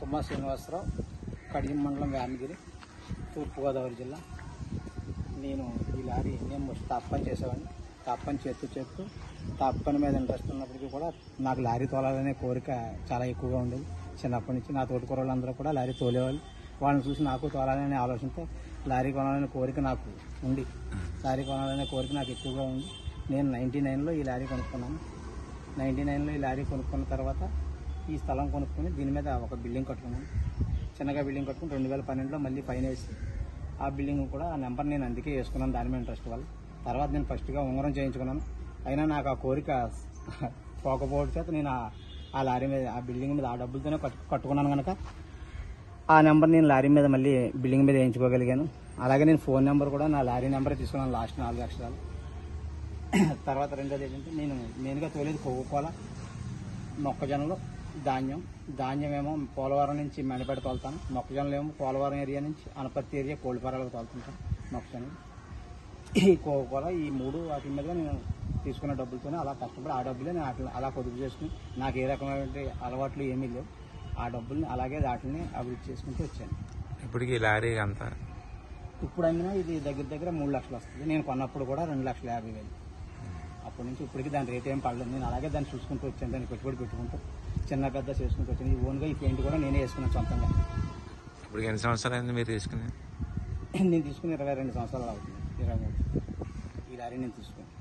కుమ్మా శ్రీనివాసరావు, కడియం మండలం, వేమగిరి, తూర్పుగోదావరి జిల్లా. నేను ఈ లారీ నేను టాప్ పని చేసేవాడిని. టాప్ పని చేస్తూ టాప్ పని మీద ఇంట్రెస్ట్ ఉన్నప్పటికీ కూడా నాకు లారీ తోలాలనే కోరిక చాలా ఎక్కువగా ఉండేది. చిన్నప్పటి నుంచి నా తోటి కుర్రోళ్ళందరూ కూడా లారీ తోలేవాళ్ళు. వాళ్ళని చూసి నాకు తోలాలనే ఆలోచనతో లారీ కొనాలనే కోరిక నాకు ఉంది. లారీ కొనాలనే కోరిక నాకు ఎక్కువగా ఉంది. నేను 99లో ఈ లారీ కొనుక్కున్నాను. 99లో ఈ లారీ కొనుక్కున్న తర్వాత ఈ స్థలం కొనుక్కొని దీని మీద ఒక బిల్డింగ్ కట్టుకున్నాను. చిన్నగా బిల్డింగ్ కట్టుకుని 2012లో మళ్ళీ పైన వేసి ఆ బిల్డింగ్ కూడా ఆ నెంబర్ నేను అందుకే వేసుకున్నాను, దాని మీద ఇంట్రెస్ట్ వల్ల. తర్వాత నేను ఫస్ట్గా ఉంగరం చేయించుకున్నాను. అయినా నాకు ఆ కోరిక పోకపోవడం చేత నేను ఆ లారీ మీద, ఆ బిల్డింగ్ మీద ఆ డబ్బులతోనే కట్టుకున్నాను కనుక ఆ నెంబర్ నేను లారీ మీద మళ్ళీ బిల్డింగ్ మీద వేయించుకోగలిగాను. అలాగే నేను ఫోన్ నెంబర్ కూడా నా లారీ నెంబరే తీసుకున్నాను, లాస్ట్ 4 అక్షరాలు. తర్వాత రెండోది ఏంటంటే నేను మెయిన్గా తోలేది కోకోకోలా, మొక్కజొన్నలు, ధాన్యం ఏమో పోలవరం నుంచి మెండపేట తోలుతాను. మొక్కజొన్నలు ఏమో పోలవరం ఏరియా నుంచి అనపర్తి ఏరియా కోళ్ళపారాలకు తోలుతుంటాను మొక్కజొన్నలు. ఈ కోకోకోలా, ఈ 3 వాటి మీద నేను తీసుకున్న డబ్బులతోనే అలా కష్టపడి ఆ డబ్బులే నేను అలా పొదుపు చేసుకుని, నాకు ఏ రకమైన అలవాట్లు ఏమీ లేవు, ఆ డబ్బుల్ని అలాగే వాటిని అభివృద్ధి చేసుకుంటూ వచ్చాను. ఇప్పటికి లారీ అంత ఇప్పుడు అయినా ఇది దగ్గర 3 లక్షలు వస్తుంది. నేను కొన్నప్పుడు కూడా 2,50,000. అప్పటి నుంచి ఇప్పటికి దాని రేట్ ఏం పడలేదు. నేను అలాగే దాన్ని చూసుకుంటూ వచ్చాను, దాన్ని పెట్టుబడి పెట్టుకుంటూ చిన్న పెద్ద చేసుకుంటూ వచ్చాను. ఈ ఓన్గా ఈ పెయింట్ కూడా నేనే వేసుకున్నాను సొంతంగా. ఇప్పుడు ఎన్ని సంవత్సరాలు అయింది మీరు తీసుకుని? నేను తీసుకుని 22 సంవత్సరాలు అవుతుంది. 23 ఈ లారీ నేను తీసుకున్నాను.